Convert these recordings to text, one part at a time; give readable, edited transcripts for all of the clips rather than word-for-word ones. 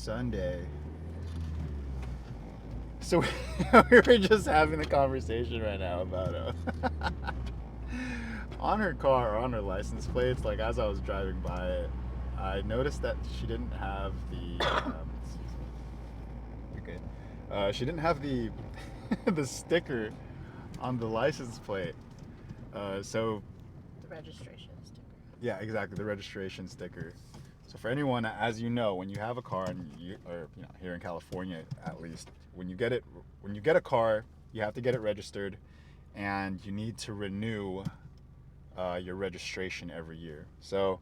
Sunday. So we were just having the conversation right now about on her car, or on her license plates, like as I was driving by it, I noticed that she didn't have the you're good. She didn't have the the sticker on the license plate. So The registration sticker. yeah, exactly, the registration sticker. So for anyone, as you know, when you have a car, and or here in California at least, when you get a car, you have to get it registered, and you need to renew your registration every year. So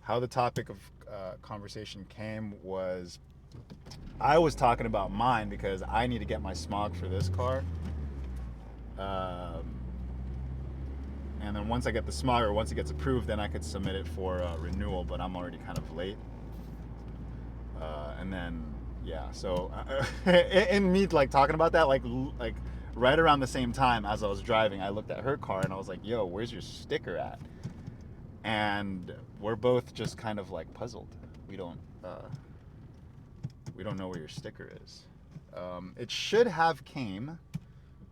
how the topic of conversation came was, I was talking about mine because I need to get my smog for this car. And then once I get the smog, or once it gets approved, then I could submit it for renewal, but I'm already kind of late. And then, yeah, so in me like talking about that, like right around the same time as I was driving, I looked at her car and I was like, yo, where's your sticker at? And we're both just kind of like puzzled. We don't know where your sticker is. It should have came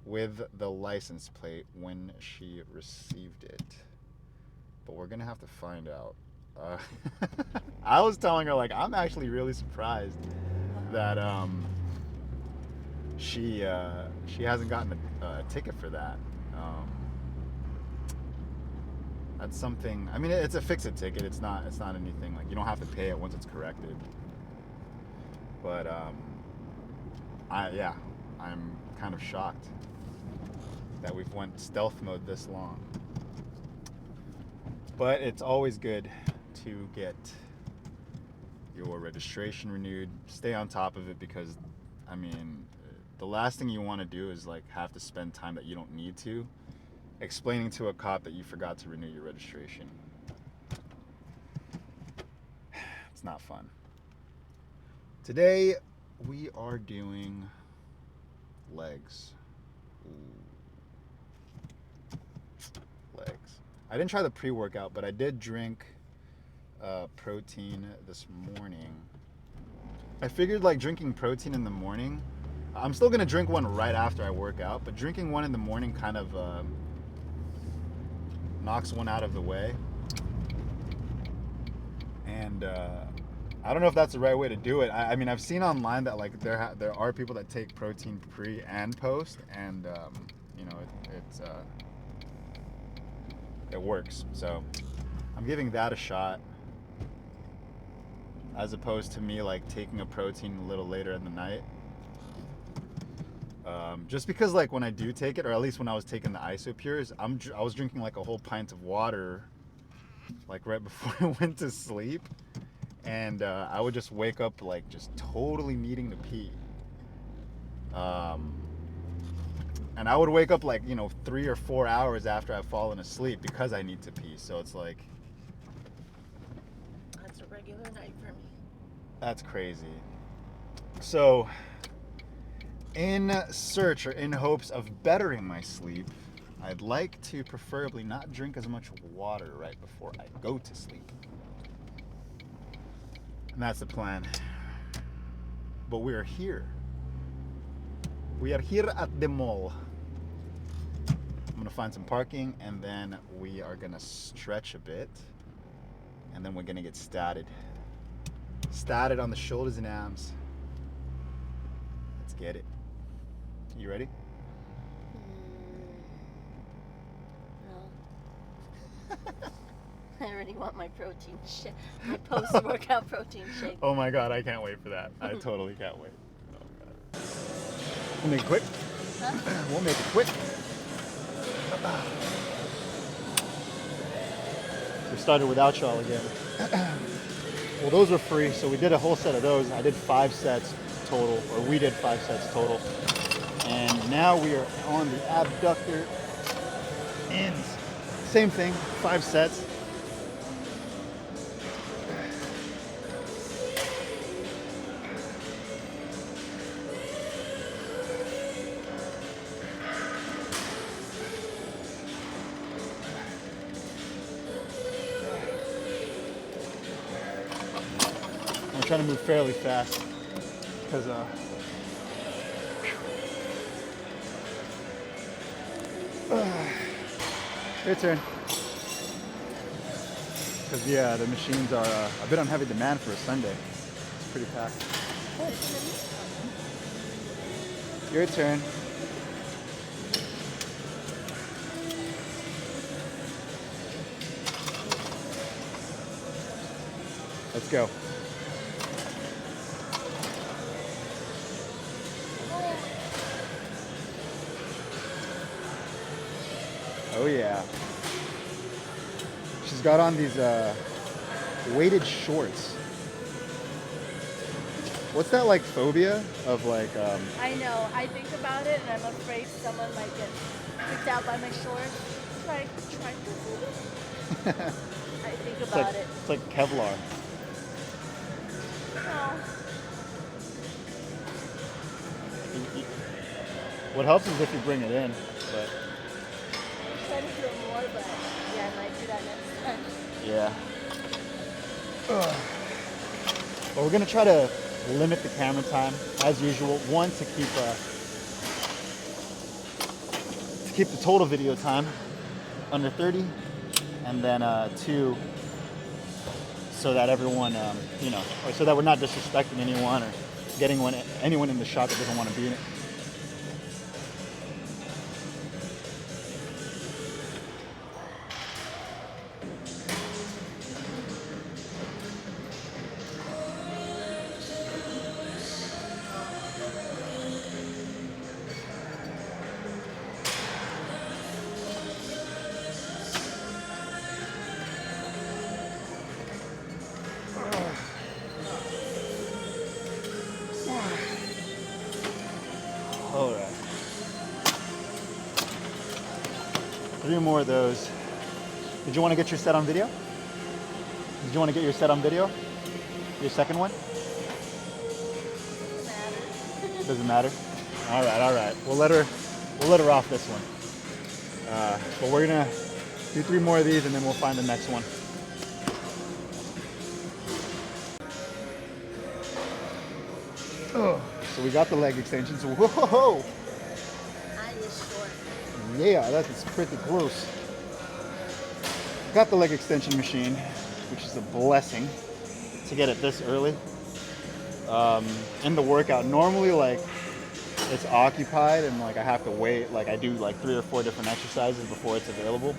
with the license plate when she received it, but we're gonna have to find out. I was telling her, like, I'm actually really surprised that she hasn't gotten a ticket for that. That's something. I mean, it's a fix-it ticket. It's not anything, like, you don't have to pay it once it's corrected. But I'm kind of shocked that we've went stealth mode this long. But it's always good to get your registration renewed. Stay on top of it, because I mean, the last thing you want to do is like have to spend time that you don't need to explaining to a cop that you forgot to renew your registration. It's not fun. Today we are doing legs. Legs. I didn't try the pre-workout, but I did drink protein this morning. I figured, like, drinking protein in the morning, I'm still gonna drink one right after I work out, but drinking one in the morning kind of knocks one out of the way. And I don't know if that's the right way to do it. I mean, I've seen online that, like, there are people that take protein pre and post, and it works. So I'm giving that a shot, as opposed to me like taking a protein a little later in the night. Just because, like, when I do take it, or at least when I was taking the Isopures, I was drinking like a whole pint of water, like right before I went to sleep, and I would just wake up like just totally needing to pee. And I would wake up like 3 or 4 hours after I've fallen asleep because I need to pee. So it's like, That's a regular night for me. that's crazy. So, in search, or in hopes of bettering my sleep, I'd like to preferably not drink as much water right before I go to sleep. And that's the plan. But we are here. We are here at the mall. I'm gonna find some parking, and then we are gonna stretch a bit, and then we're gonna get started on the shoulders and arms. Let's get it. You ready? No. I already want my protein shake, my post-workout protein shake. Oh my god, I can't wait for that. I totally can't wait. Oh god. We'll make it quick. Huh? We'll make it quick. We started without y'all again. Well, those were free, so we did a whole set of those. I did 5 sets total, or we did 5 sets total. And now we are on the abductor ends. Same thing, 5 sets. I'm trying to move fairly fast. because your turn. Because yeah, the machines are a bit on heavy demand for a Sunday. It's pretty packed. Your turn. Let's go. Oh yeah. She's got on these weighted shorts. What's that like phobia of like I know. I think about it and I'm afraid someone might get freaked out by my shorts. Try to I think about it. It's like Kevlar. No. What helps is if you bring it in, but I'm trying to do it more, but yeah, I might do that next time. yeah. But we're gonna try to limit the camera time as usual. One, to keep the total video time under 30, and then two, so that everyone, you know, or so that we're not disrespecting anyone or getting anyone in the shot that doesn't want to be in it. All right. 3 more of those. Did you want to get your set on video? Did you want to get your set on video? Your second one? Doesn't matter. All right. We'll let her off this one. But we're gonna do 3 more of these and then we'll find the next one. Oh, so we got the leg extensions. Whoa! Mine is short. Yeah, that's pretty close. Got the leg extension machine, which is a blessing to get it this early. In the workout, normally like it's occupied and like I have to wait. Like I do like 3 or 4 different exercises before it's available.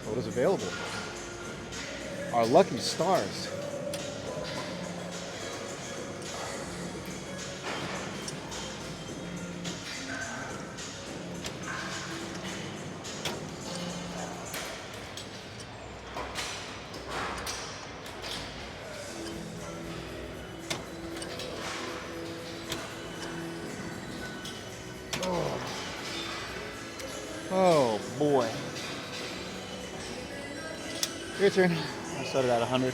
What is available? Our lucky stars. Oh boy. Your turn. I started at 100.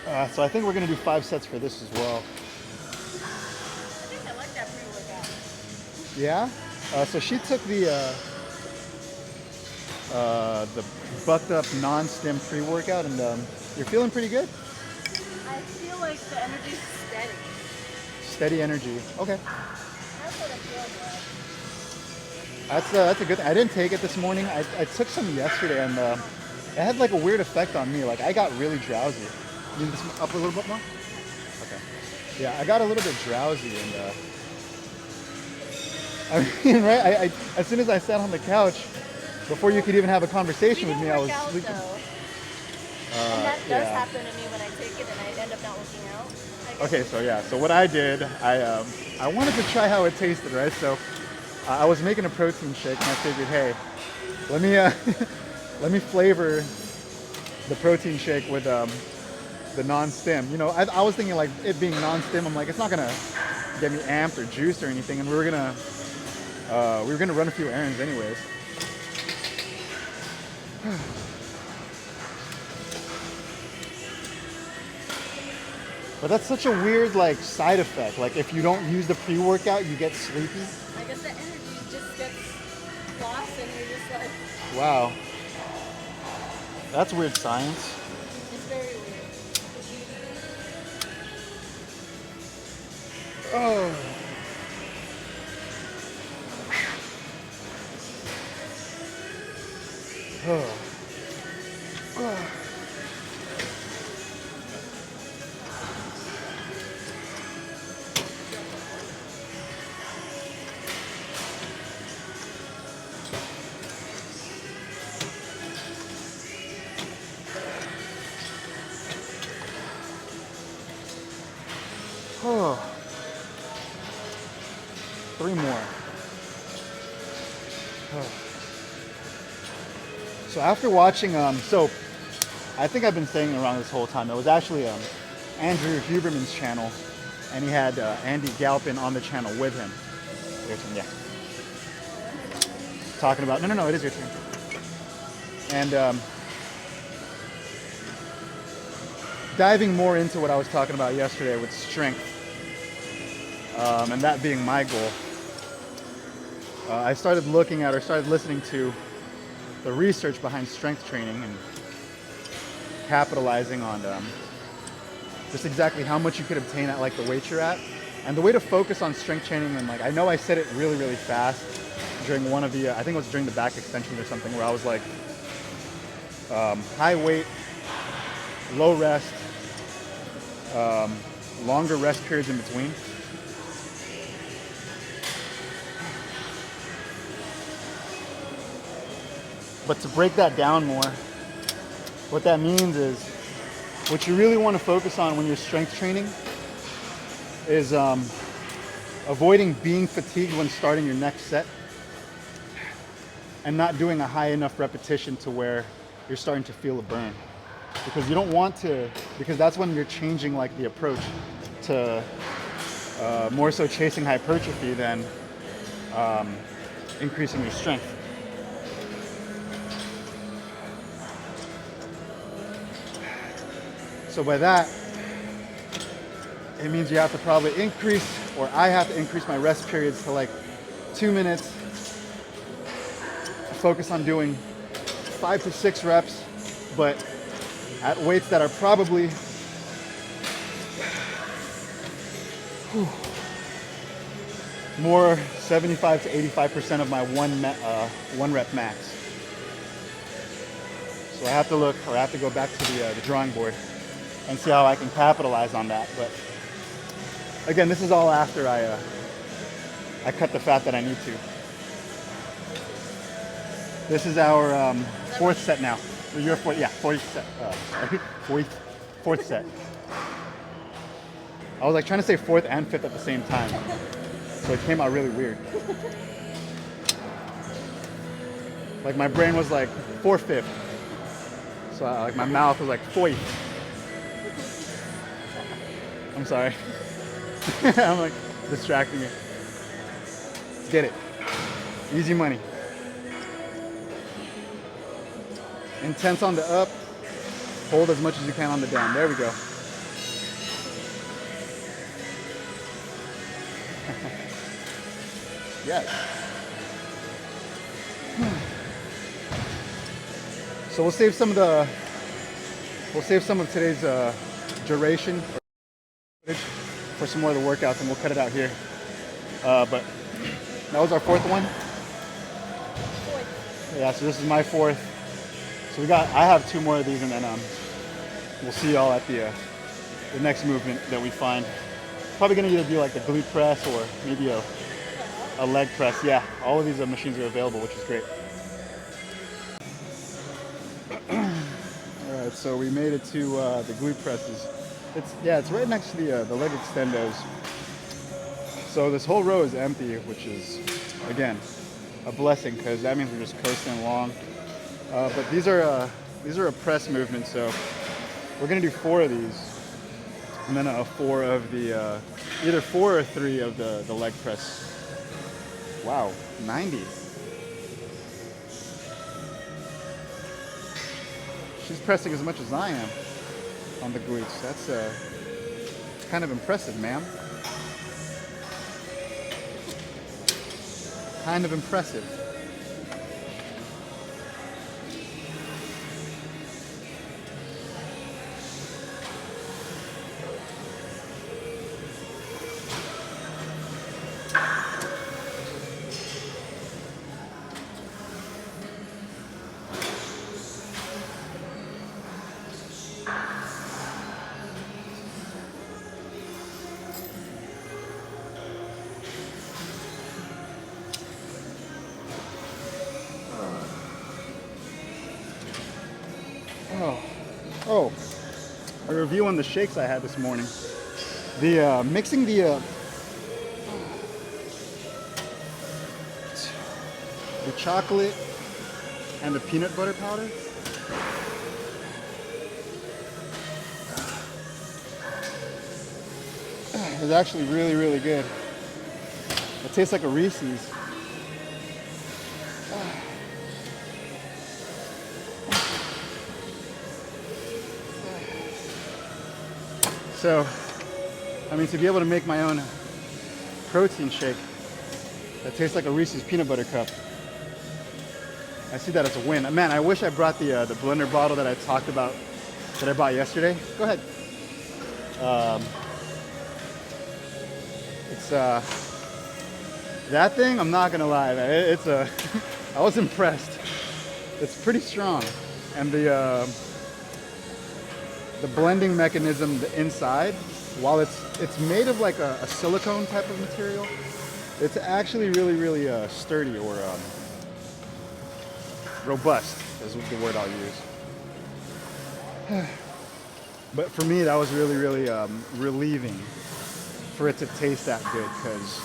Okay. So I think we're going to do 5 sets for this as well. I think I like that pre-workout. Yeah? So she took the bucked up non-stim pre-workout and you're feeling pretty good? I feel like the energy's steady. Steady energy. Okay. That's what I feel like. That's a good thing. I didn't take it this morning. I took some yesterday and it had like a weird effect on me. Like I got really drowsy. Need this up a little bit more? Okay. Yeah, I got a little bit drowsy and I mean, right? I as soon as I sat on the couch, before you could even have a conversation with me, I was sleeping. And that does happen to me when I take it and I end up not working out. Okay, so yeah, so what I did, I wanted to try how it tasted, right? So I was making a protein shake and I figured, hey, let me let me flavor the protein shake with the non-stim. You know, I was thinking like it being non-stim, I'm like it's not gonna get me amped or juiced or anything, and we were gonna run a few errands anyways. But that's such a weird like side effect. Like if you don't use the pre-workout, you get sleepy. I guess the energy just gets lost and you're just like... Wow. That's weird science. It's very weird. Oh. Oh. Oh. Oh. 3 more. Oh. So after watching, so I think I've been saying it wrong this whole time. It was actually Andrew Huberman's channel, and he had Andy Galpin on the channel with him. Your turn, yeah. Talking about, no, it is your turn. And diving more into what I was talking about yesterday with strength, and that being my goal. I started looking at or started listening to the research behind strength training and capitalizing on just exactly how much you could obtain at like the weight you're at. And the way to focus on strength training, and like I know I said it really, really fast during one of the, I think it was during the back extension or something, where I was like, high weight, low rest, longer rest periods in between. But to break that down more, what that means is what you really want to focus on when you're strength training is avoiding being fatigued when starting your next set and not doing a high enough repetition to where you're starting to feel a burn. Because you don't want to, because that's when you're changing like the approach to more so chasing hypertrophy than increasing your strength. So by that, it means you have to probably increase, or I have to increase my rest periods to like 2 minutes. Focus on doing 5 to 6 reps, but at weights that are probably more 75 to 85% of my one rep max. So I have to look, or I have to go back to the drawing board and see how I can capitalize on that. But again, this is all after I cut the fat that I need to. This is our 4th set now. Or your 4th, yeah, 4th set. Sorry, 4th set. I was like trying to say 4th and 5th at the same time, so it came out really weird. Like my brain was like 4/5, so like my mouth was like 4th. I'm sorry. I'm like distracting it. Get it. Easy money. Intense on the up. Hold as much as you can on the down. There we go. Yes. So we'll save some of today's duration for some more of the workouts, and we'll cut it out here. But that was our 4th one. 4th. Yeah, so this is my 4th. So I have 2 more of these, and then we'll see y'all at the next movement that we find. Probably gonna either do like the glute press or maybe a leg press. Yeah, all of these machines are available, which is great. All right, so we made it to the glute presses. It's right next to the leg extendos. So this whole row is empty, which is again a blessing because that means we're just coasting along. But these are a press movement, so we're gonna do 4 of these, and then 4 of the either 4 or 3 of the leg press. Wow, 90. She's pressing as much as I am on the glutes. That's kind of impressive, ma'am. Kind of impressive. Oh, a review on the shakes I had this morning. The mixing the chocolate and the peanut butter powder. It's actually really, really good. It tastes like a Reese's. So, I mean, to be able to make my own protein shake that tastes like a Reese's peanut butter cup, I see that as a win. Man, I wish I brought the blender bottle that I talked about, that I bought yesterday. Go ahead. It's that thing, I'm not gonna lie, man. It's a I was impressed. It's pretty strong, and the blending mechanism, the inside, while it's made of like a silicone type of material, it's actually really sturdy, or robust is the word I'll use. But for me, that was really relieving for it to taste that good, because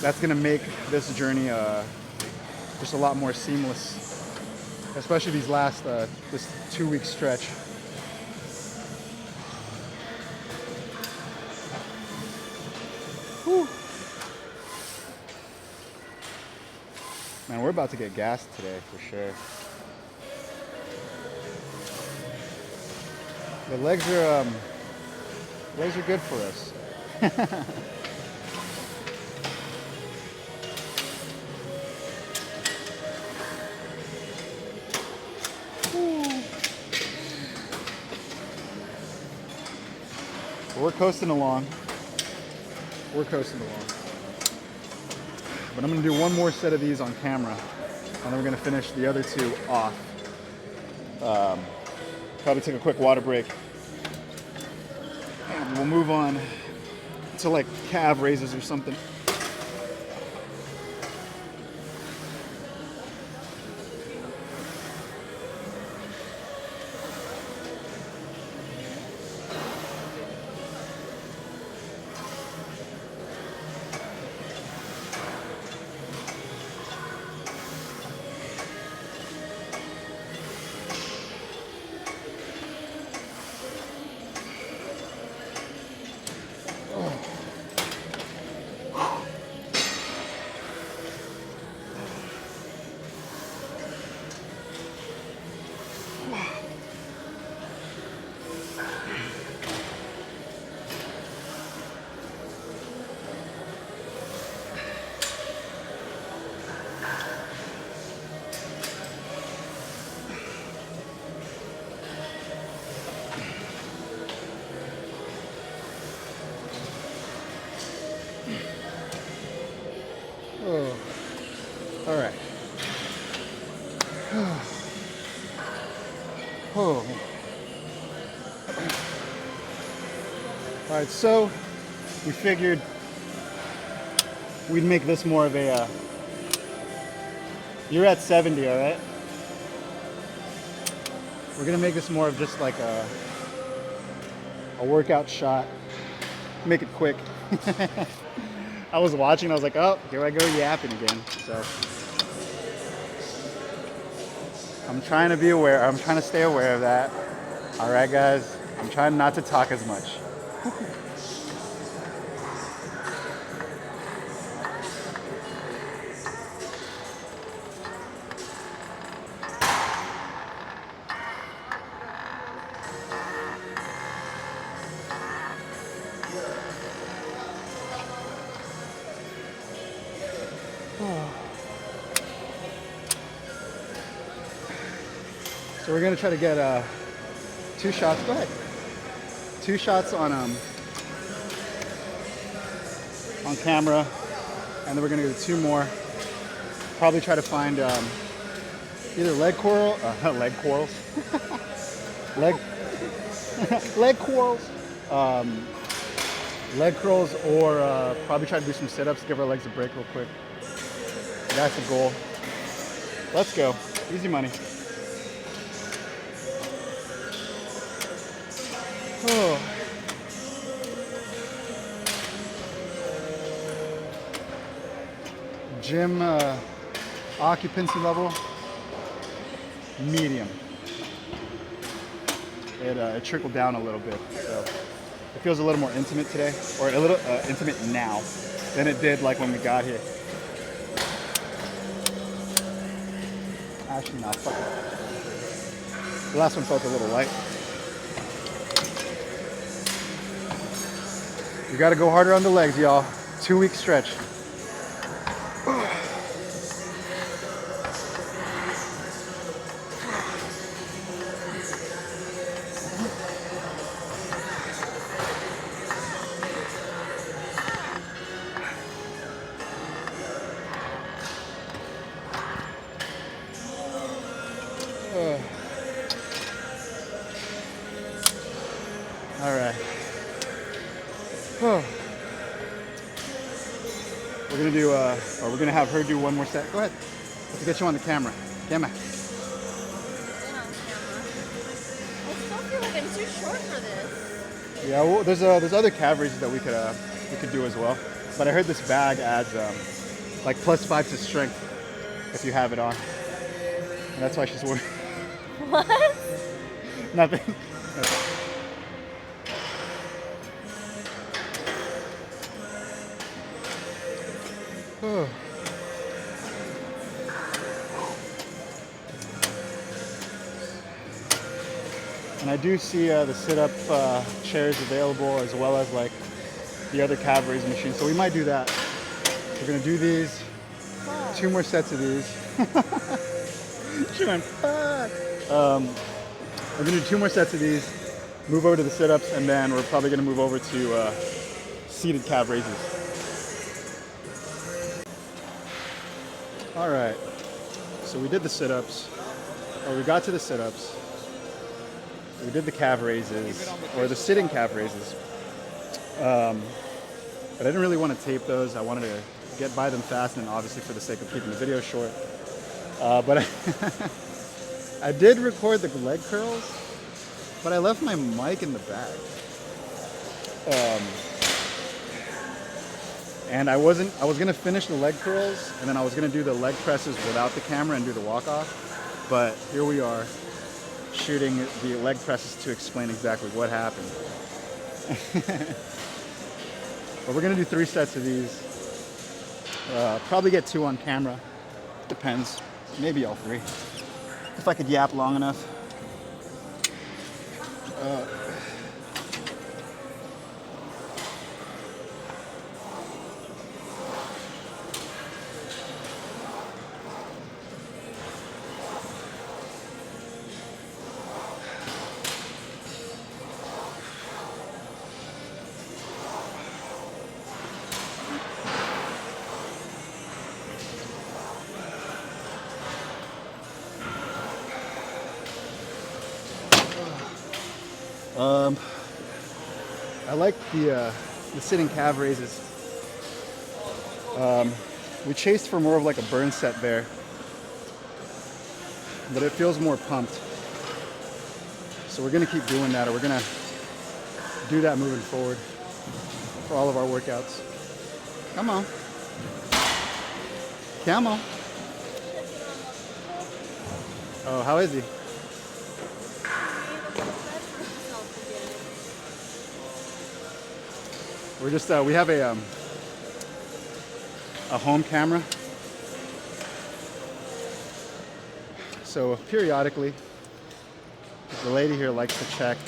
that's gonna make this journey just a lot more seamless, especially these last this 2-week stretch. Whew. Man, we're about to get gassed today for sure. The legs are good for us. We're coasting along. We're coasting along. But I'm gonna do one more set of these on camera, and then we're gonna finish the other two off. Probably take a quick water break, and we'll move on to like calf raises or something. Oh, all right. Oh. All right, so we figured we'd make this more of a, you're at 70, all right? We're gonna make this more of just like a workout shot. Make it quick. I was watching, I was like, oh, here I go yapping again. So I'm trying to be aware, I'm trying to stay aware of that. All right, guys, I'm trying not to talk as much. So we're gonna try to get 2 shots. Go ahead. 2 shots on camera, and then we're gonna do 2 more. Probably try to find either leg quarrels, leg curls, or probably try to do some sit-ups, give our legs a break real quick. That's the goal. Let's go. Easy money. Oh. Gym occupancy level, medium. It trickled down a little bit, so it feels a little more intimate today, or a little intimate now than it did like when we got here. Actually, no, fuck it. The last one felt a little light. You gotta go harder on the legs, y'all. 2-week stretch. All right. Oh. We're gonna do, or we're gonna have her do one more set. Go ahead. Let's get you on the camera. Camera. I still feel like I'm too short for this. Yeah, well, there's other calf raises that we could do as well. But I heard this bag adds like +5 to strength if you have it on, and that's why she's wearing. What? Nothing. Oh. And I do see the sit-up chairs available, as well as like the other calf raise machine. So we might do that. We're gonna do these. 2 more sets of these. She went, fuck. We're gonna do 2 more sets of these. Move over to the sit-ups, and then we're probably gonna move over to seated calf raises. All right. So we did the sit-ups. Or we got to the sit-ups. We did the calf raises, or the sitting calf raises. But I didn't really want to tape those. I wanted to get by them fast, and obviously for the sake of keeping the video short. But I did record the leg curls, but I left my mic in the bag. And I was gonna finish the leg curls, and then I was gonna do the leg presses without the camera and do the walk-off. But here we are, shooting the leg presses to explain exactly what happened. But we're gonna do 3 sets of these. Probably get 2 on camera. Depends. Maybe all 3. If I could yap long enough. I like the sitting calf raises. We chased for more of like a burn set there, but it feels more pumped. So we're gonna keep doing that, or we're gonna do that moving forward for all of our workouts. Come on. Come on. Oh, how is he? We're just, we have a home camera. So periodically, the lady here likes to check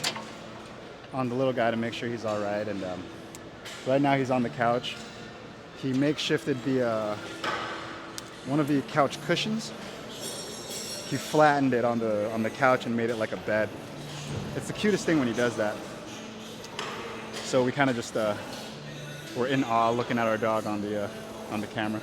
on the little guy to make sure he's all right. And right now he's on the couch. He makeshifted the one of the couch cushions. He flattened it on the couch and made it like a bed. It's the cutest thing when he does that. So we kind of just we're in awe looking at our dog on the camera.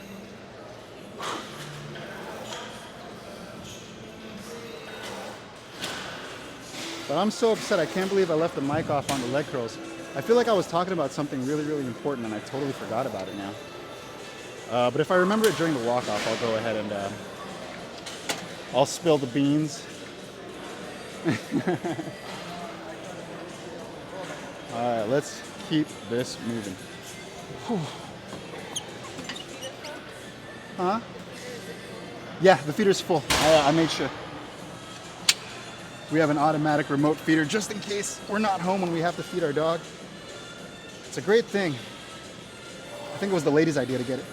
But I'm so upset. I can't believe I left the mic off on the leg curls. I feel like I was talking about something really, really important, and I totally forgot about it now. But if I remember it during the walk-off, I'll go ahead and I'll spill the beans. All right, let's keep this moving. Whew. Huh? Yeah, the feeder's full. I made sure. We have an automatic remote feeder just in case we're not home when we have to feed our dog. It's a great thing. I think it was the lady's idea to get it.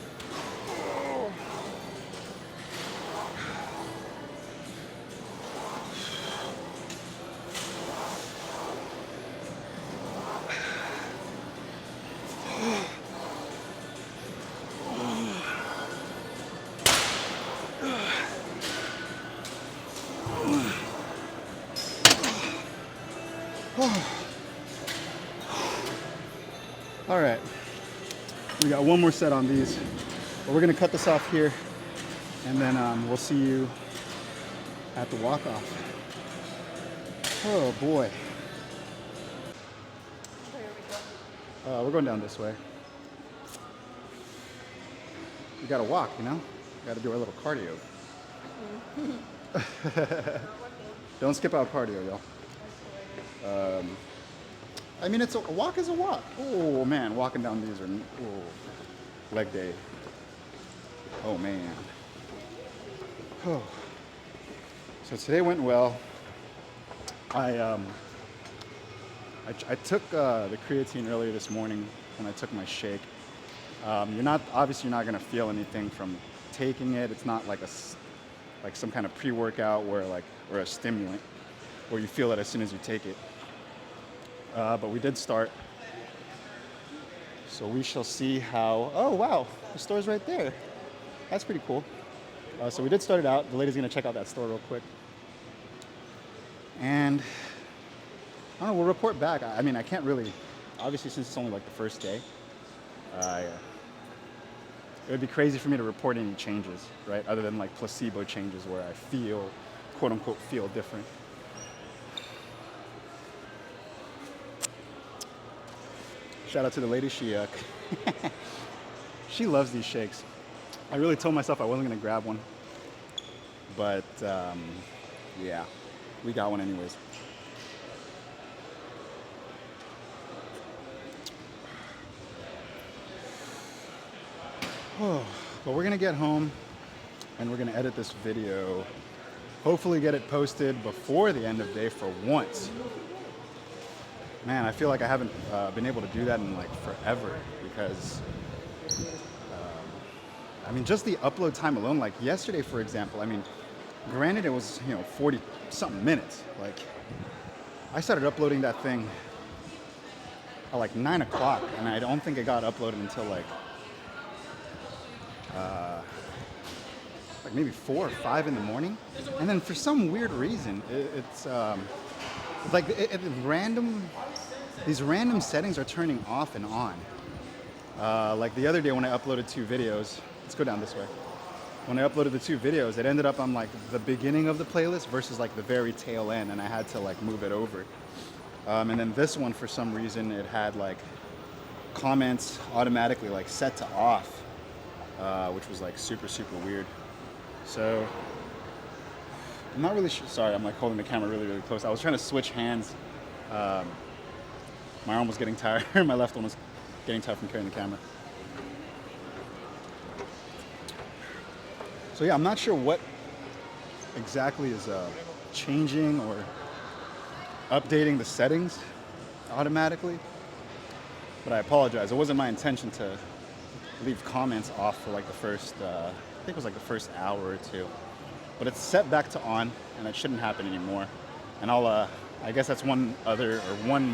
All right, we got one more set on these, but we're gonna cut this off here, and then we'll see you at the walk-off. Oh boy. Where are we going? We're going down this way. We gotta walk, you know? We gotta do our little cardio. Don't skip out cardio, y'all. I mean, a walk is a walk. Oh man, walking down these are leg day. Oh man. Oh. So today went well. I took the creatine earlier this morning when I took my shake. You're not gonna feel anything from taking it. It's not like some kind of pre-workout or a stimulant where you feel it as soon as you take it. But we did start, so we shall see how. Oh wow, the store's right there. That's pretty cool. So we did start it out. The lady's gonna check out that store real quick, and I don't know. We'll report back. I mean, I can't really, obviously, since it's only like the first day. It would be crazy for me to report any changes, right? Other than like placebo changes where I feel, quote unquote, feel different. Shout out to the lady. She loves these shakes. I really told myself I wasn't gonna grab one, but yeah, we got one anyways. But we're gonna get home and we're gonna edit this video. Hopefully get it posted before the end of day for once. Man, I feel like I haven't been able to do that in like forever because, I mean, just the upload time alone, like yesterday, for example, I mean, granted it was, 40 something minutes. Like I started uploading that thing at like 9 o'clock and I don't think it got uploaded until like maybe 4 or 5 in the morning. And then for some weird reason, it's like these random settings are turning off and on. Like the other day when I uploaded 2 videos, let's go down this way. When I uploaded the 2 videos, it ended up on like the beginning of the playlist versus like the very tail end, and I had to like move it over. And then this one, for some reason, it had like comments automatically like set to off, which was like super weird. So I'm not really sure. Sorry, I'm like holding the camera really close. I was trying to switch hands. My arm was getting tired. My left one was getting tired from carrying the camera. So yeah, I'm not sure what exactly is changing or updating the settings automatically, but I apologize. It wasn't my intention to leave comments off for like the first, I think it was like the first hour or 2. But it's set back to on, and that shouldn't happen anymore. And I guess that's one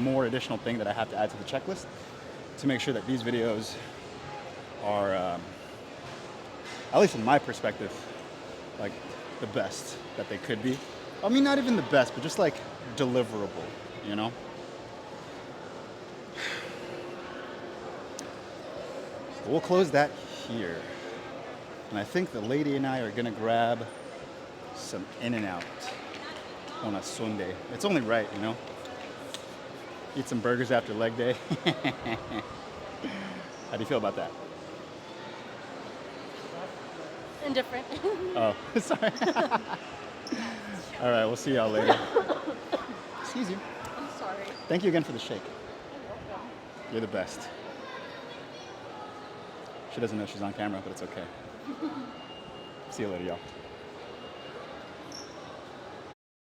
more additional thing that I have to add to the checklist to make sure that these videos are, at least from my perspective, like the best that they could be. I mean, not even the best, but just like deliverable, you know? We'll close that here. And I think the lady and I are gonna grab some In-N-Out on a Sunday. It's only right, you know? Eat some burgers after leg day. How do you feel about that? Indifferent. Oh, sorry. All right, we'll see y'all later. Excuse you. I'm sorry. Thank you again for the shake. You're welcome. You're the best. She doesn't know she's on camera, but it's okay. See you later, y'all.